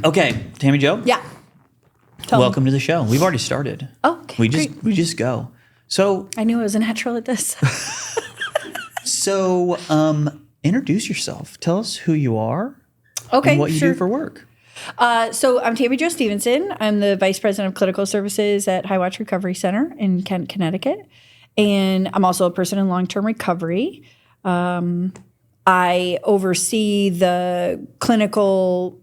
Okay, Tami-Jo. Yeah. Welcome to the show. We've already started. Oh, okay, We just go. So I knew I was a natural at this. Introduce yourself. Tell us who you are. Okay, and what you sure. do for work. So I'm Tami-Jo Stevenson. I'm the Vice President of Clinical Services at High Watch Recovery Center in Kent, Connecticut. And I'm also a person in long-term recovery. I oversee the clinical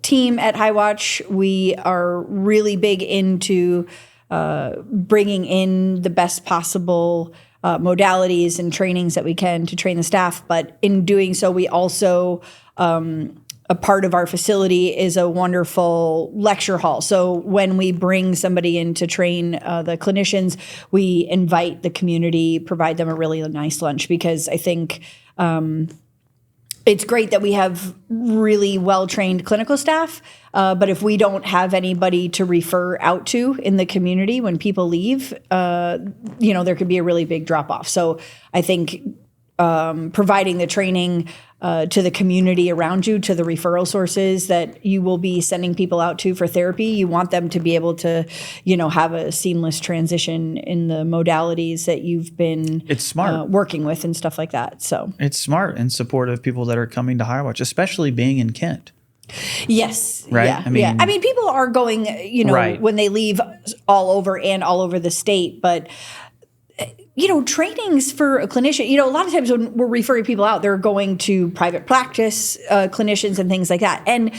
team at High Watch. We are really big into bringing in the best possible modalities and trainings that we can to train the staff. But in doing so, we also a part of our facility is a wonderful lecture hall. So when we bring somebody in to train the clinicians, we invite the community, provide them a really nice lunch, because I think it's great that we have really well-trained clinical staff, but if we don't have anybody to refer out to in the community when people leave, there could be a really big drop-off. So I think providing the training to the community around you, to the referral sources that you will be sending people out to for therapy, you want them to be able to, have a seamless transition in the modalities that you've been It's smart. Working with and stuff like that. So It's smart and supportive of people that are coming to High Watch, especially being in Kent. yes. Right? Yeah. I mean, people are going, Right. when they leave all over the state, but trainings for a clinician, a lot of times when we're referring people out, they're going to private practice clinicians and things like that. And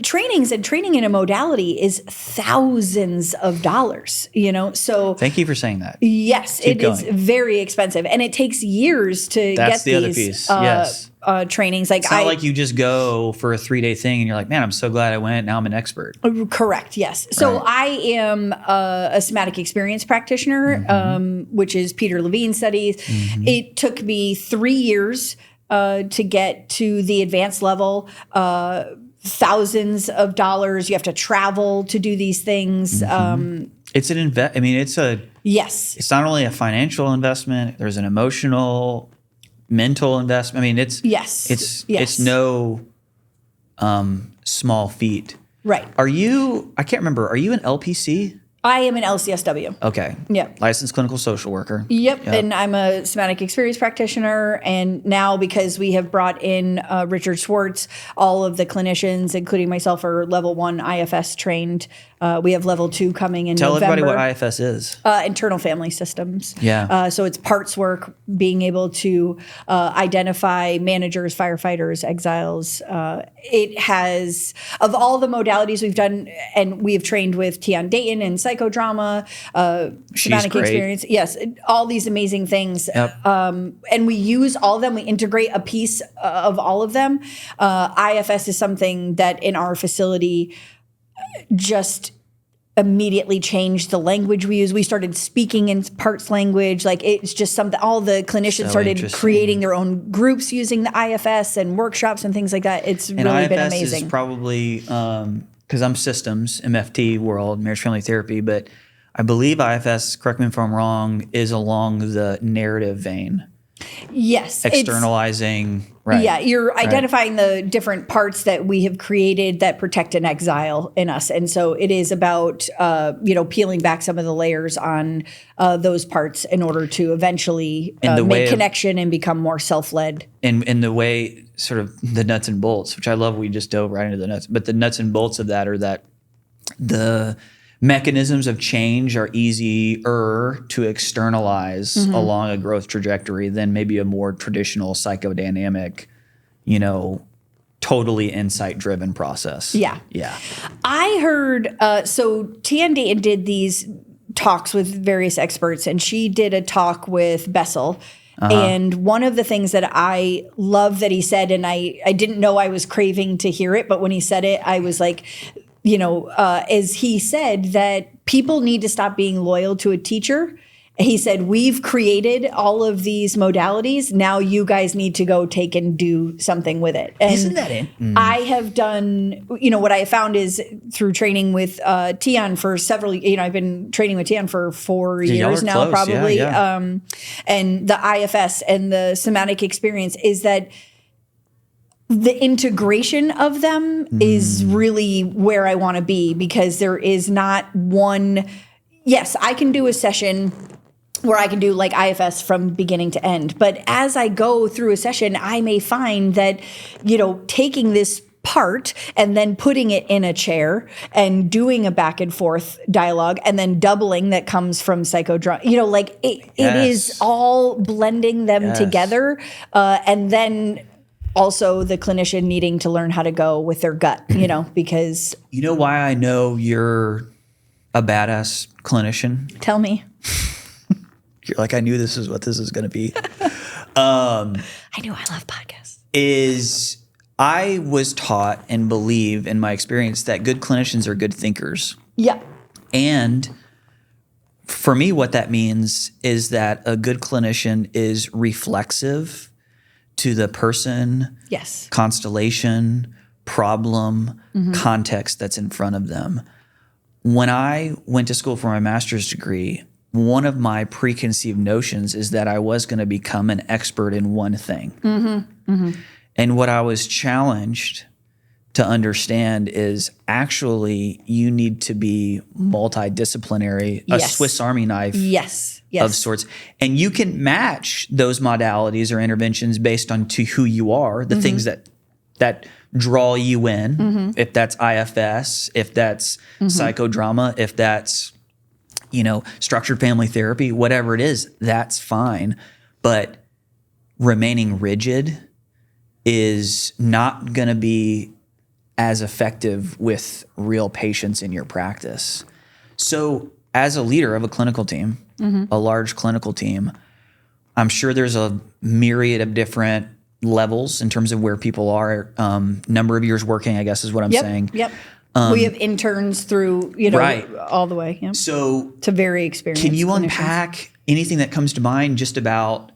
training in a modality is thousands of dollars, so. Thank you for saying that. Yes, Keep it is going. very expensive, and it takes years to That's get the other these piece. Yes. trainings. It's not like you just go for a 3-day thing and you're like, man, I'm so glad I went. Now I'm an expert. Correct. Yes. So Right. I am a somatic experience practitioner, which is Peter Levine's studies. It took me 3 years to get to the advanced level. Thousands of dollars. You have to travel to do these things. It's an Yes. It's not only a financial investment. There's an emotional, mental investment. I mean, Yes. it's no small feat. Right. I can't remember. Are you an LPC? I am an LCSW. Okay. Yep. Licensed clinical social worker. Yep. And I'm a somatic experience practitioner. And now, because we have brought in Richard Schwartz, all of the clinicians, including myself, are level 1 IFS trained. We have level 2 coming in Tell November. everybody what IFS is. Internal family systems. Yeah. So it's parts work, being able to identify managers, firefighters, exiles. It has, of all the modalities we've done, and we have trained with Tian Dayton and psychodrama, somatic great. experience. Yes, all these amazing things. Yep. And we use all of them. We integrate a piece of all of them. IFS is something that in our facility just immediately changed the language we use. We started speaking in parts language. Like, it's just something, all the clinicians So started interesting. creating their own groups using the IFS and workshops and things like that. It's And really IFS been amazing. is probably, because I'm systems, MFT world, marriage family therapy, but I believe IFS, correct me if I'm wrong, is along the narrative vein. Yes. Externalizing, right. Yeah, you're identifying the different parts that we have created that protect an exile in us. And so it is about, peeling back some of the layers on those parts in order to eventually make connection and become more self-led. In the way, sort of the nuts and bolts, which I love, we just dove right into the nuts, but the nuts and bolts of that are that the mechanisms of change are easier to externalize along a growth trajectory than maybe a more traditional psychodynamic, totally insight-driven process. Yeah. Yeah. I heard, so Tian Dayton did these talks with various experts, and she did a talk with Bessel. And one of the things that I love that he said, and I didn't know I was craving to hear it, but when he said it, I was like, as he said that people need to stop being loyal to a teacher. He said, we've created all of these modalities. Now you guys need to go take and do something with it. And Isn't that it? I have done, what I have found is through training with Tian for several, I've been training with Tian for 4 years now, close. probably. Yeah. And the IFS and the somatic experience is that the integration of them is really where I want to be, because there is not one. Yes, I can do a session where I can do like IFS from beginning to end. But as I go through a session, I may find that, taking this part and then putting it in a chair and doing a back and forth dialogue and then doubling that comes from psychodrama, it is all blending them together. And then also the clinician needing to learn how to go with their gut, because. You know why I know you're a badass clinician? Tell me. You're like, I knew this is what this is going to be. I knew I love podcasts. I was taught and believe in my experience that good clinicians are good thinkers. Yeah. And for me, what that means is that a good clinician is reflexive to the person, yes, constellation, problem, context that's in front of them. When I went to school for my master's degree, one of my preconceived notions is that I was going to become an expert in one thing. And what I was challenged to understand is actually you need to be multidisciplinary, a Swiss Army knife of sorts. And you can match those modalities or interventions based on to who you are, the things that draw you in, if that's IFS, if that's psychodrama, if that's structured family therapy, whatever it is, that's fine. But remaining rigid is not going to be as effective with real patients in your practice. So as a leader of a clinical team, a large clinical team, I'm sure there's a myriad of different levels in terms of where people are, number of years working, I guess is what I'm saying. Yep. We have interns through, all the way. Yeah. So to very experienced Can you clinicians. Unpack anything that comes to mind just about,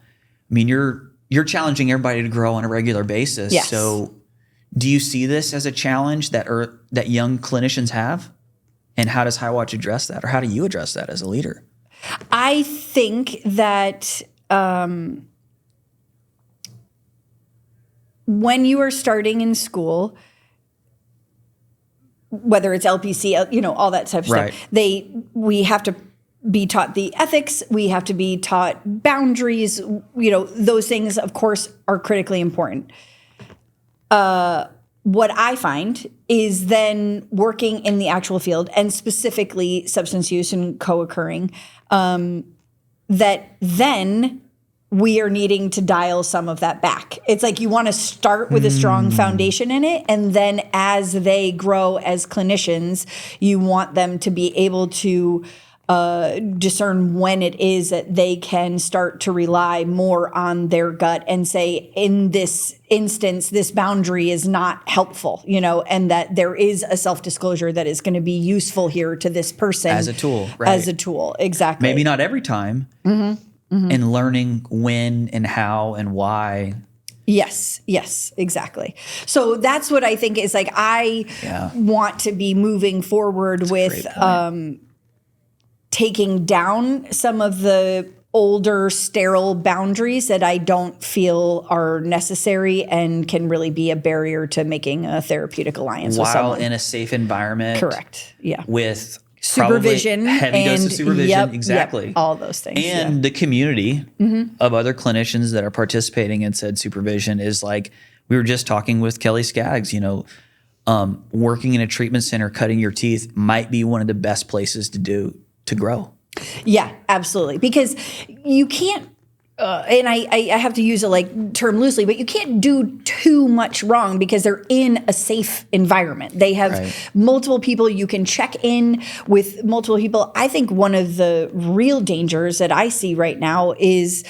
you're challenging everybody to grow on a regular basis. Yes. So do you see this as a challenge that young clinicians have? And how does Highwatch address that? Or how do you address that as a leader? I think that when you are starting in school, whether it's LPC, all that type of stuff, we have to be taught the ethics. We have to be taught boundaries. Those things, of course, are critically important. What I find is then working in the actual field, and specifically substance use and co-occurring, that then we are needing to dial some of that back. It's like you want to start with a strong foundation in it, and then as they grow as clinicians, you want them to be able to discern when it is that they can start to rely more on their gut and say, in this instance, this boundary is not helpful, and that there is a self-disclosure that is going to be useful here to this person. As a tool, right? As a tool, exactly. Maybe not every time. And learning when and how and why. Yes, exactly. So that's what I think is like, I want to be moving forward with taking down some of the older, sterile boundaries that I don't feel are necessary and can really be a barrier to making a therapeutic alliance with someone. While in a safe environment. Correct, yeah. With supervision. Heavy dose of supervision, exactly. Yep, all those things. And the community of other clinicians that are participating in said supervision is like, we were just talking with Kelly Skaggs, working in a treatment center, cutting your teeth might be one of the best places to grow. Yeah, absolutely. Because you can't, and I have to use a term loosely, but you can't do too much wrong because they're in a safe environment. They have multiple people. You can check in with multiple people. I think one of the real dangers that I see right now is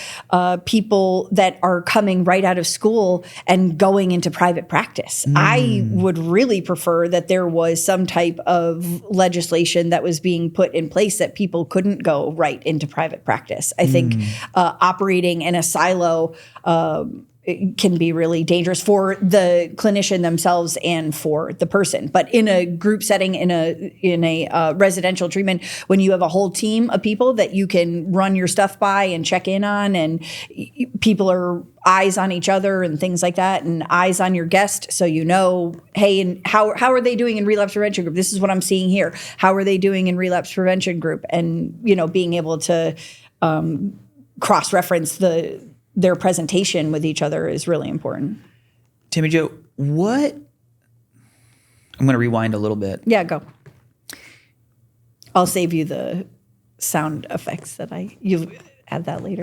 people that are coming right out of school and going into private practice. I would really prefer that there was some type of legislation that was being put in place that people couldn't go right into private practice. I think operating in a silo it can be really dangerous for the clinician themselves and for the person. But in a group setting, in a residential treatment, when you have a whole team of people that you can run your stuff by and check in on, and people are eyes on each other and things like that, and eyes on your guest, so you know, hey, and how are they doing in relapse prevention group? This is what I'm seeing here. How are they doing in relapse prevention group? And being able to cross-reference their presentation with each other is really important. Tami-Jo, I'm going to rewind a little bit. Yeah, go. I'll save you the sound effects you add that later.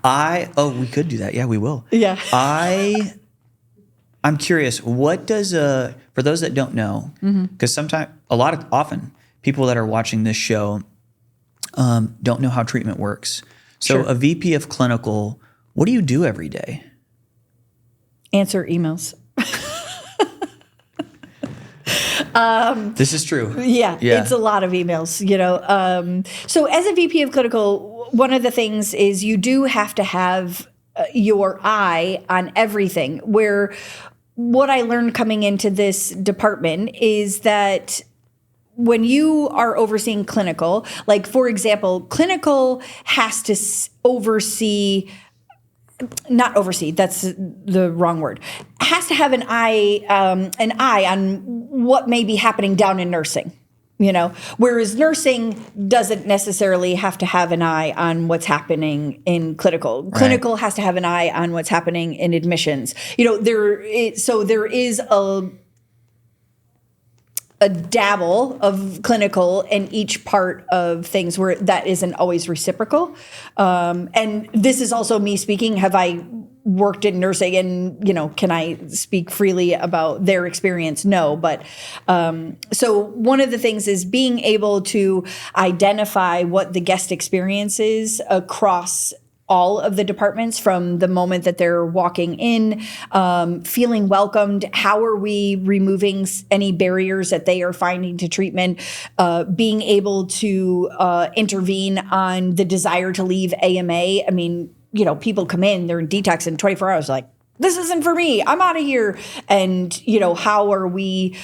We could do that. Yeah, we will. Yeah. I'm curious, what does for those that don't know, because often people that are watching this show don't know how treatment works. So Sure. A VP of clinical, what do you do every day? Answer emails. This is true. Yeah, it's a lot of emails, So as a VP of clinical, one of the things is you do have to have your eye on everything. Where what I learned coming into this department is that when you are overseeing clinical, like for example, clinical has to not oversee, that's the wrong word, has to have an eye on what may be happening down in nursing, whereas nursing doesn't necessarily have to have an eye on what's happening in clinical. Right. Clinical has to have an eye on what's happening in admissions. There is a dabble of clinical in each part of things where that isn't always reciprocal. And this is also me speaking. Have I worked in nursing and, can I speak freely about their experience? No. But so one of the things is being able to identify what the guest experience is across all of the departments from the moment that they're walking in, feeling welcomed. How are we removing any barriers that they are finding to treatment? Being able to intervene on the desire to leave AMA. I mean, people come in, they're in detox in 24 hours, like, this isn't for me, I'm out of here. And, how are we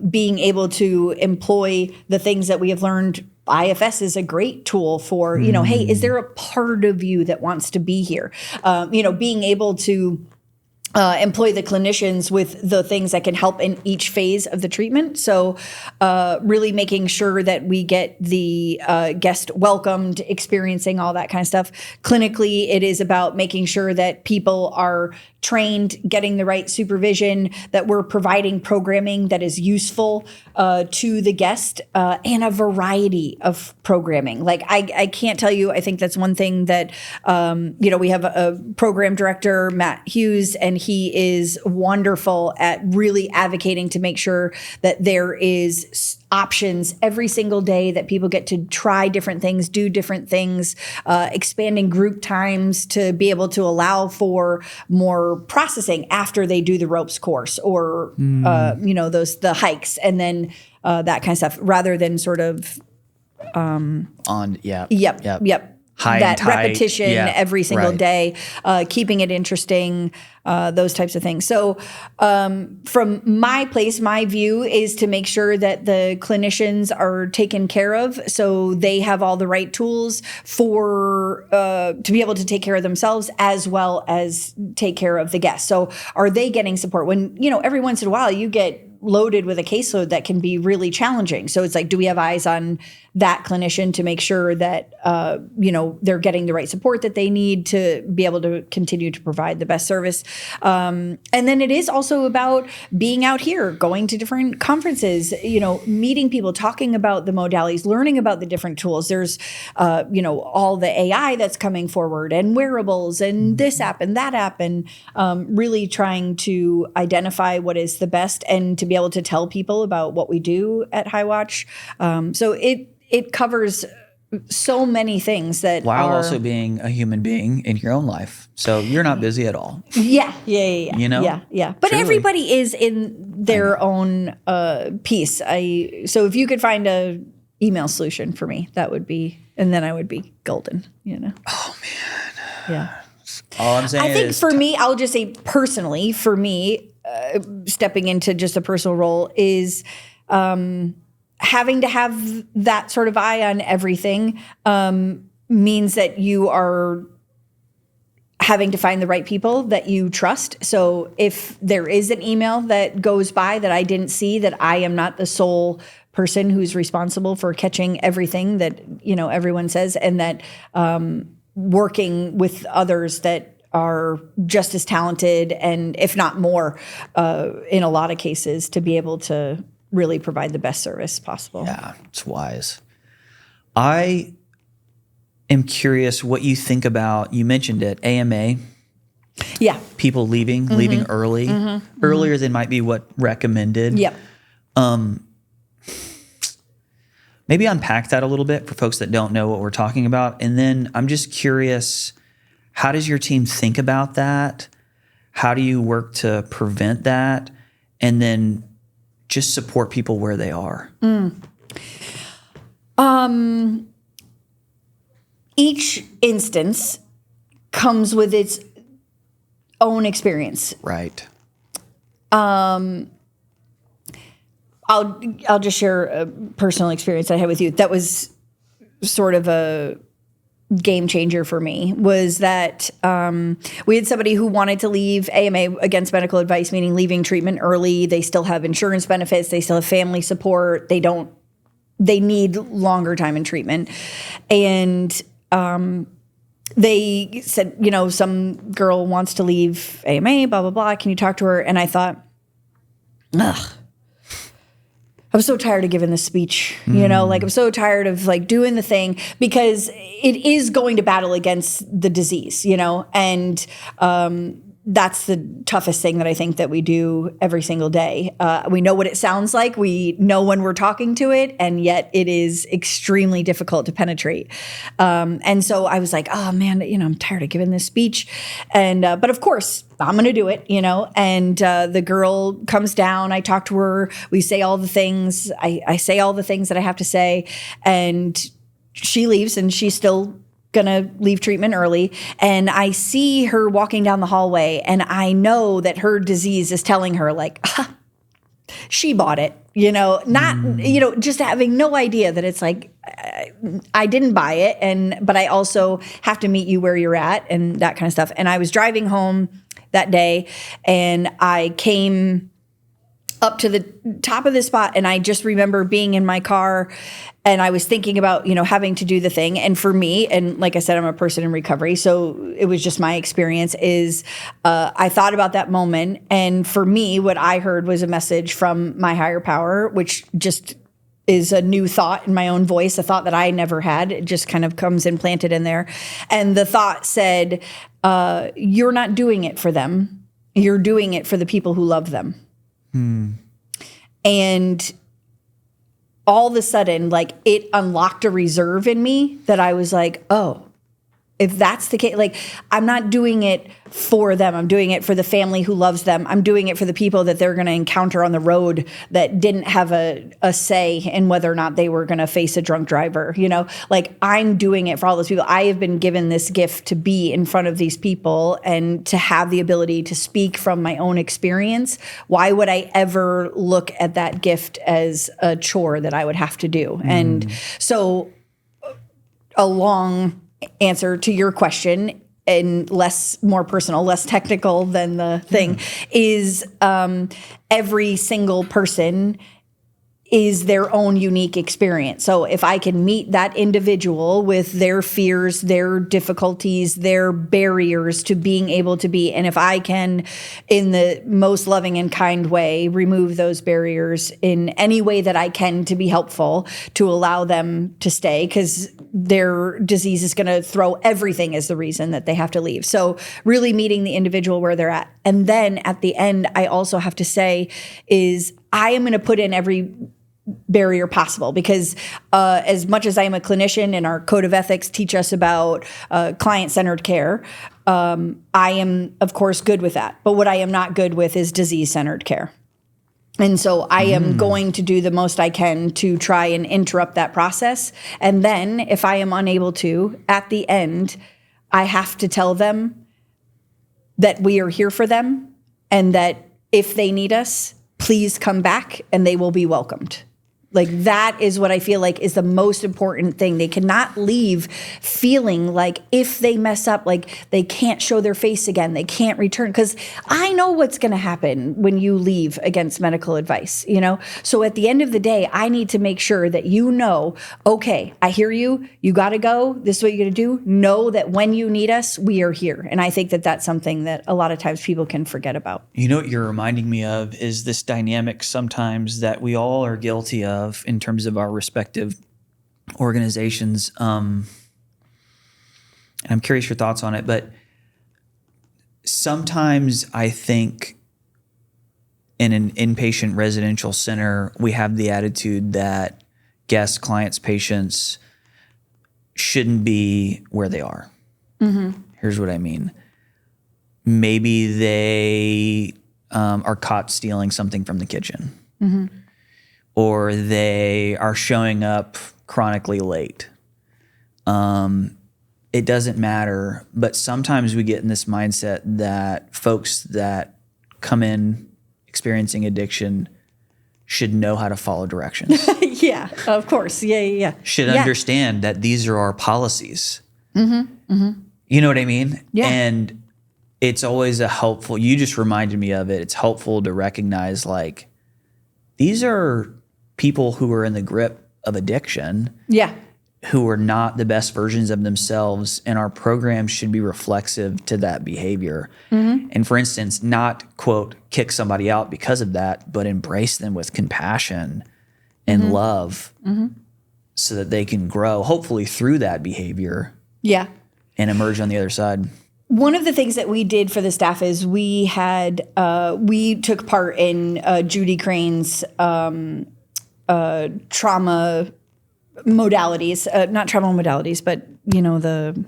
being able to employ the things that we have learned? IFS is a great tool for, hey, is there a part of you that wants to be here? Being able to employ the clinicians with the things that can help in each phase of the treatment. So really making sure that we get the guest welcomed, experiencing all that kind of stuff. Clinically, it is about making sure that people are trained, getting the right supervision, that we're providing programming that is useful to the guest, and a variety of programming. Like I can't tell you, I think that's one thing that, we have a program director, Matt Hughes, and he is wonderful at really advocating to make sure that there is options every single day, that people get to try different things, do different things, expanding group times to be able to allow for more processing after they do the ropes course or, the hikes and then that kind of stuff, rather than sort of Yep. High that and tight. repetition every single day, keeping it interesting, those types of things. So from my place, my view is to make sure that the clinicians are taken care of, so they have all the right tools for to be able to take care of themselves as well as take care of the guests. So are they getting support? When, every once in a while you get loaded with a caseload that can be really challenging. So it's like, do we have eyes on that clinician to make sure that, they're getting the right support that they need to be able to continue to provide the best service? And then it is also about being out here, going to different conferences, meeting people, talking about the modalities, learning about the different tools. There's, all the AI that's coming forward and wearables and this app and that app, and really trying to identify what is the best and to be able to tell people about what we do at Highwatch. So it covers so many things that while are also being a human being in your own life. So you're not busy at all. Yeah. But Truly. everybody is in their own piece. So if you could find a email solution for me, that would be, and then I would be golden. Oh man. Yeah. All I'm saying I think is for me, I'll just say personally, for me, stepping into just a personal role is having to have that sort of eye on everything means that you are having to find the right people that you trust. So if there is an email that goes by that I didn't see, that I am not the sole person who's responsible for catching everything that, everyone says, and that working with others that are just as talented and if not more in a lot of cases to be able to really provide the best service possible. Yeah, it's wise. I am curious what you think about, you mentioned it, AMA. Yeah. People leaving early, earlier than might be what recommended. Yep. Maybe unpack that a little bit for folks that don't know what we're talking about. And then I'm just curious, how does your team think about that? How do you work to prevent that? And then just support people where they are? Each instance comes with its own experience. Right. I'll just share a personal experience I had with you. That was sort of a game changer for me, was that we had somebody who wanted to leave AMA against medical advice, meaning leaving treatment early. They still have insurance benefits. They still have family support. They need longer time in treatment. And they said, some girl wants to leave AMA, blah, blah, blah. Can you talk to her? And I thought, ugh. I'm so tired of giving this speech, I'm so tired of doing the thing, because it is going to battle against the disease, and that's the toughest thing that I think that we do every single day. We know what it sounds like. We know when we're talking to it, and yet it is extremely difficult to penetrate. And so I was like, oh man, I'm tired of giving this speech. And, but of course I'm going to do it, and the girl comes down, I talk to her, we say all the things, I say all the things that I have to say, and she leaves, and she's still gonna leave treatment early. And I see her walking down the hallway, and I know that her disease is telling her she bought it, not, just having no idea that it's I didn't buy it. But I also have to meet you where you're at and that kind of stuff. And I was driving home that day, and I came up to the top of the spot, and I just remember being in my car, and I was thinking about, having to do the thing. And for me, and like I said, I'm a person in recovery, so it was just my experience is I thought about that moment. And for me, what I heard was a message from my higher power, which just is a new thought in my own voice, a thought that I never had. It just kind of comes implanted in there. And the thought said, you're not doing it for them. You're doing it for the people who love them. And all of a sudden, it unlocked a reserve in me that I was like, oh, if that's the case, I'm not doing it for them. I'm doing it for the family who loves them. I'm doing it for the people that they're going to encounter on the road that didn't have a say in whether or not they were going to face a drunk driver. I'm doing it for all those people. I have been given this gift to be in front of these people and to have the ability to speak from my own experience. Why would I ever look at that gift as a chore that I would have to do? And so a long answer to your question, and more personal, less technical than the thing, is every single person is their own unique experience. So if I can meet that individual with their fears, their difficulties, their barriers to being able to be, and if I can, in the most loving and kind way, remove those barriers in any way that I can to be helpful, to allow them to stay, because their disease is going to throw everything as the reason that they have to leave. So really meeting the individual where they're at. And then at the end, I also have to say is I am going to put in every barrier possible, because as much as I am a clinician and our code of ethics teach us about client-centered care, I am, of course, good with that. But what I am not good with is disease-centered care. And so I am going to do the most I can to try and interrupt that process. And then if I am unable to, at the end, I have to tell them that we are here for them, and that if they need us, please come back and they will be welcomed. Like, that is what I feel like is the most important thing. They cannot leave feeling like if they mess up, like they can't show their face again, they can't return. Because I know what's going to happen when you leave against medical advice, you know? So at the end of the day, I need to make sure that you know, okay, I hear you, you got to go, this is what you're going to do. Know that when you need us, we are here. And I think that that's something that a lot of times people can forget about. You know what you're reminding me of is this dynamic sometimes that we all are guilty of in terms of our respective organizations. And I'm curious your thoughts on it, but sometimes I think in an inpatient residential center, we have the attitude that guests, clients, patients shouldn't be where they are. Mm-hmm. Here's what I mean. Maybe they are caught stealing something from the kitchen. Mm-hmm. Or they are showing up chronically late. It doesn't matter, but sometimes we get in this mindset that folks that come in experiencing addiction should know how to follow directions. Yeah, of course. Yeah. Should understand that these are our policies. Mm-hmm. Mm-hmm. You know what I mean? Yeah. And it's always you just reminded me of it. It's helpful to recognize, like, these are people who are in the grip of addiction, who are not the best versions of themselves, and our program should be reflexive to that behavior. Mm-hmm. And for instance, not, quote, kick somebody out because of that, but embrace them with compassion and love so that they can grow, hopefully through that behavior and emerge on the other side. One of the things that we did for the staff is we took part in Judy Crane's trauma modalities, not trauma modalities, but you know, the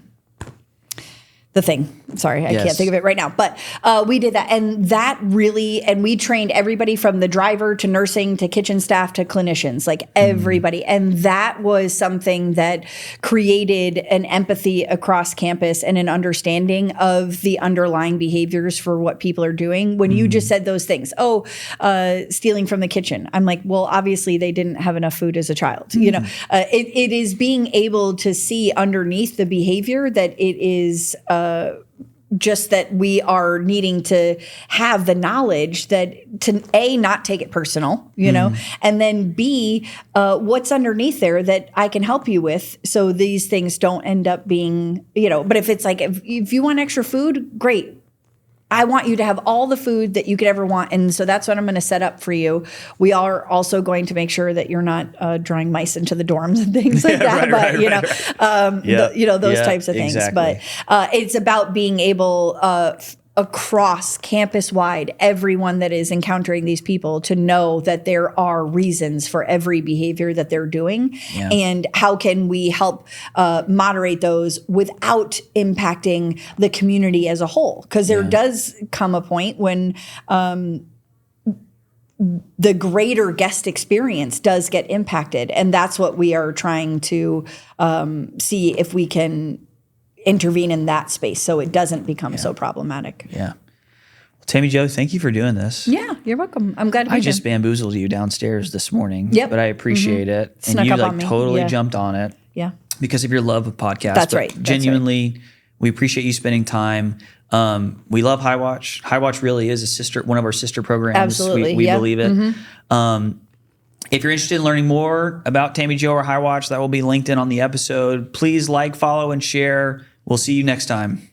thing. Sorry, I can't think of it right now. But we did that, and we trained everybody from the driver to nursing to kitchen staff to clinicians, like everybody. And that was something that created an empathy across campus and an understanding of the underlying behaviors for what people are doing. When you just said those things, stealing from the kitchen, I'm like, well, obviously they didn't have enough food as a child. You know, it is being able to see underneath the behavior that it is just that we are needing to have the knowledge that to A, not take it personal, you know, and then B, what's underneath there that I can help you with so these things don't end up being, you know, but if it's like, if you want extra food, great. I want you to have all the food that you could ever want. And so that's what I'm going to set up for you. We are also going to make sure that you're not drawing mice into the dorms and things like that. Those types of things. Exactly. But it's about being able across campus wide, everyone that is encountering these people to know that there are reasons for every behavior that they're doing. Yeah. And how can we help moderate those without impacting the community as a whole? Because there does come a point when the greater guest experience does get impacted. And that's what we are trying to see if we can intervene in that space so it doesn't become so problematic. Yeah. Well, Tami-Jo, thank you for doing this. Yeah, you're welcome. I'm glad to be here. I just bamboozled you downstairs this morning. Yep. But I appreciate it. Snuck and you up on me. totally jumped on it. Yeah. Because of your love of podcasts. That's right. Genuinely, we appreciate you spending time. We love High Watch. High Watch really is one of our sister programs. Absolutely. We believe it. If you're interested in learning more about Tami-Jo or High Watch, that will be linked in on the episode. Please like, follow, and share. We'll see you next time.